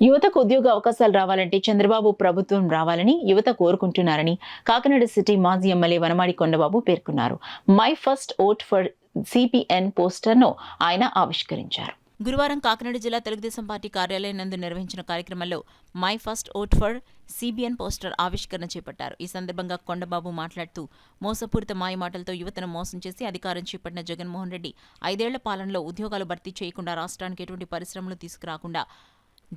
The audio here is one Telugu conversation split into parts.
యువతకు ఉద్యోగ అవకాశాలు రావాలంటే చంద్రబాబు ప్రభుత్వం రావాలని యువత కోరుకుంటున్నారని కాకినాడ సిటీ మాజీ ఎమ్మెల్యే వనమాడి కొండబాబు పేర్కొన్నారు. My first vote for CPN పోస్టర్ను ఆయన ఆవిష్కరించారు. గురువారం కాకినాడ జిల్లా తెలుగుదేశం పార్టీ కార్యాలయం నందు నిర్వహించిన కార్యక్రమంలో my first vote for CBN poster ఆవిష్కరణ చేపట్టారు. ఈ సందర్భంగా కొండబాబు మాట్లాడుతూ మోసపూరిత మాయమాటలతో యువతను మోసం చేసి అధికారం చేపట్టిన జగన్మోహన్ రెడ్డి 5 ఏళ్ల పాలనలో ఉద్యోగాలు భర్తీ చేయకుండా రాష్ట్రానికి ఎటువంటి పరిశ్రమలు తీసుకురాకుండా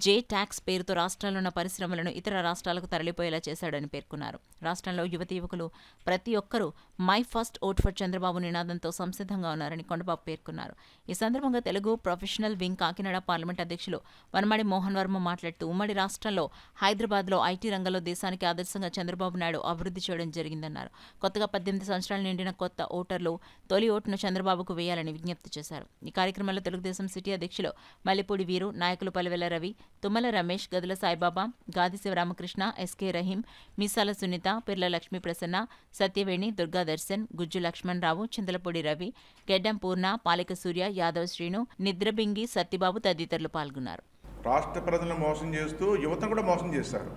జే ట్యాక్స్ పేరుతో రాష్ట్రంలో ఉన్న పరిశ్రమలను ఇతర రాష్ట్రాలకు తరలిపోయేలా చేశాడని పేర్కొన్నారు. రాష్ట్రంలో యువతీ యువకులు ప్రతి ఒక్కరూ my first vote for Chandrababu నినాదంతో సంసిద్ధంగా ఉన్నారని కొండబాబు పేర్కొన్నారు. ఈ సందర్భంగా Telugu professional wing Kakinada parliament అధ్యక్షులు వనమాడి మోహన్ వర్మ మాట్లాడుతూ ఉమ్మడి రాష్ట్రంలో హైదరాబాద్లో ఐటీ రంగంలో దేశానికి ఆదర్శంగా చంద్రబాబు నాయుడు అభివృద్ధి చేయడం జరిగిందన్నారు. కొత్తగా 18 సంవత్సరాలు నిండిన కొత్త ఓటర్లు తొలి ఓటును చంద్రబాబుకు వేయాలని విజ్ఞప్తి చేశారు. ఈ కార్యక్రమంలో తెలుగుదేశం సిటీ అధ్యక్షులు మల్లిపూడి వీరు, నాయకులు పలివెల రవి, తుమ్మల రమేష్, గదుల సాయిబాబా, గాది శివరామకృష్ణ, ఎస్కే రహీం, మీసాల సునీత, పిర్ల లక్ష్మీ ప్రసన్న, సత్యవేణి, దుర్గా దర్శన్, గుజ్జు లక్ష్మణరావు, చింతలపూడి రవి, గెడ్డం పూర్ణ, పాలిక సూర్య, యాదవ్ శ్రీను, నిద్రబింగి సత్యబాబు తదితరులు పాల్గొన్నారు. రాష్ట్ర ప్రజలను మోసం చేస్తూ యువతను కూడా మోసం చేశారు.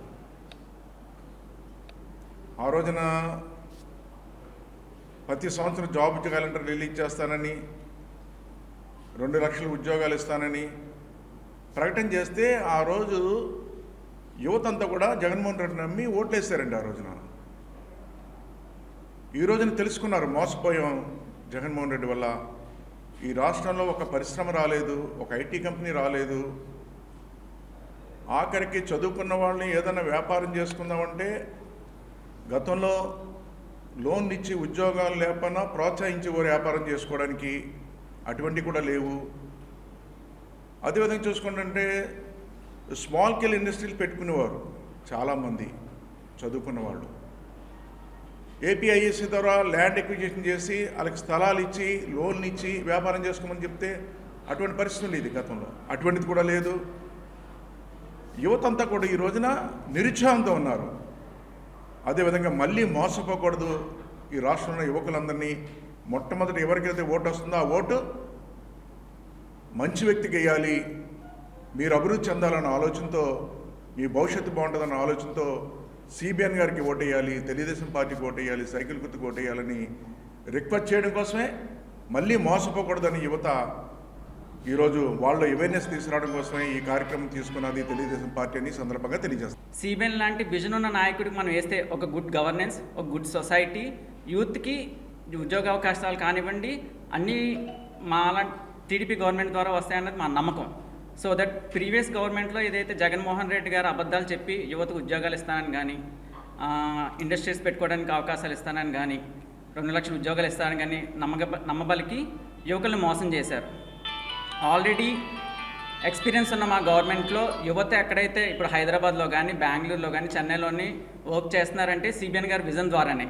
ఆ రోజున ప్రతి సంవత్సరం జాబ్ క్యాలెండర్ రిలీజ్ చేస్తానని, 2 లక్షల ఉద్యోగాలు ఇస్తానని ప్రకటన చేస్తే ఆ రోజు యువతంతా కూడా జగన్మోహన్ రెడ్డి నమ్మి ఓట్లేస్తారండి. ఆ రోజున ఈ రోజున తెలుసుకున్నారు, మోసపోయాం జగన్మోహన్ రెడ్డి వల్ల. ఈ రాష్ట్రంలో ఒక పరిశ్రమ రాలేదు, ఒక ఐటీ కంపెనీ రాలేదు. ఆఖరికి చదువుకున్న వాళ్ళని ఏదైనా వ్యాపారం చేసుకుందామంటే గతంలో లోన్లు ఇచ్చి ఉద్యోగాలు లేకపోయినా ప్రోత్సహించి వ్యాపారం చేసుకోవడానికి అటువంటివి కూడా లేవు. అదేవిధంగా చూసుకుంటే స్మాల్ స్కేల్ ఇండస్ట్రీలు పెట్టుకునేవారు చాలామంది చదువుకున్న వాళ్ళు. ఏపీఐఎస్సీ ద్వారా ల్యాండ్ ఎక్విజిషన్ చేసి వాళ్ళకి స్థలాలు ఇచ్చి లోన్లు ఇచ్చి వ్యాపారం చేసుకోమని చెప్తే అటువంటి పరిస్థితి ఉండేది గతంలో. అటువంటిది కూడా లేదు. యువతంతా కూడా ఈ రోజున నిరుత్సాహంతో ఉన్నారు. అదేవిధంగా మళ్ళీ మోసపోకూడదు. ఈ రాష్ట్రంలో యువకులందరినీ మొట్టమొదటి ఎవరికైతే ఓటు వస్తుందో ఆ ఓటు మంచి వ్యక్తికి వేయాలి, మీరు అభివృద్ధి చెందాలన్న ఆలోచనతో, మీ భవిష్యత్తు బాగుంటుందన్న ఆలోచనతో సిబిఎన్ గారికి ఓటేయాలి, తెలుగుదేశం పార్టీకి ఓటేయాలి, సైకిల్ గుర్తుకు ఓటేయాలని రిక్వెస్ట్ చేయడం కోసమే, మళ్ళీ మోసపోకూడదని యువత ఈరోజు వాళ్ళు అవేర్నెస్ తీసుకురావడం కోసమే ఈ కార్యక్రమం తీసుకున్నది తెలుగుదేశం పార్టీ అని సందర్భంగా తెలియజేస్తుంది. సిబిఎన్ లాంటి విజన్ ఉన్న నాయకుడికి మనం వేస్తే ఒక గుడ్ గవర్నెన్స్, ఒక గుడ్ సొసైటీ, యూత్కి ఉద్యోగ అవకాశాలు కానివ్వండి అన్నీ మా టీడీపీ గవర్నమెంట్ ద్వారా వస్తాయన్నది మా నమ్మకం. సో దట్ ప్రీవియస్ గవర్నమెంట్లో ఏదైతే జగన్మోహన్ రెడ్డి గారు అబద్ధాలు చెప్పి యువతకు ఉద్యోగాలు ఇస్తానని కానీ, ఇండస్ట్రీస్ పెట్టుకోవడానికి అవకాశాలు ఇస్తానని కానీ, 2 లక్షల ఉద్యోగాలు ఇస్తానని కానీ నమ్మబలికి యువకులను మోసం చేశారు. ఆల్రెడీ ఎక్స్పీరియన్స్ ఉన్న మా గవర్నమెంట్లో యువత ఎక్కడైతే ఇప్పుడు హైదరాబాద్లో కానీ, బెంగళూరులో కానీ, చెన్నైలోని వర్క్ చేస్తున్నారంటే సిబిఎన్ గారి విజన్ ద్వారానే.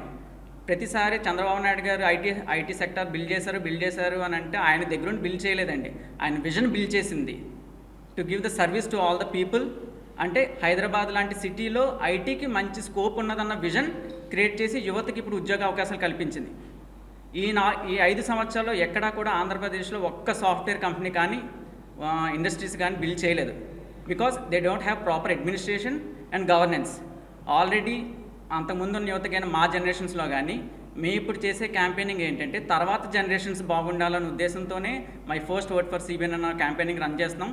ప్రతిసారి చంద్రబాబు నాయుడు గారు ఐటీ సెక్టర్ బిల్డ్ చేశారు అని అంటే ఆయన దగ్గర నుండి బిల్డ్ చేయలేదండి, ఆయన విజన్ బిల్డ్ చేసింది. To give the service to all the people. అంటే హైదరాబాద్ లాంటి సిటీలో ఐటీకి మంచి స్కోప్ ఉన్నదన్న విజన్ క్రియేట్ చేసి యువతకి ఇప్పుడు ఉద్యోగ అవకాశాలు కల్పించింది. ఈ 5 సంవత్సరాల్లో ఎక్కడా కూడా ఆంధ్రప్రదేశ్లో ఒక్క సాఫ్ట్వేర్ కంపెనీ కానీ ఇండస్ట్రీస్ కానీ బిల్డ్ చేయలేదు. Because they don't have proper administration and governance. Already అంతకుముందు ఉన్న యువతకైనా మా జనరేషన్స్లో కానీ మేము ఇప్పుడు చేసే క్యాంపెయినింగ్ ఏంటంటే తర్వాత జనరేషన్స్ బాగుండాలనే ఉద్దేశంతోనే my first vote for CBN అన్న క్యాంపెయినింగ్ రన్ చేస్తున్నాం.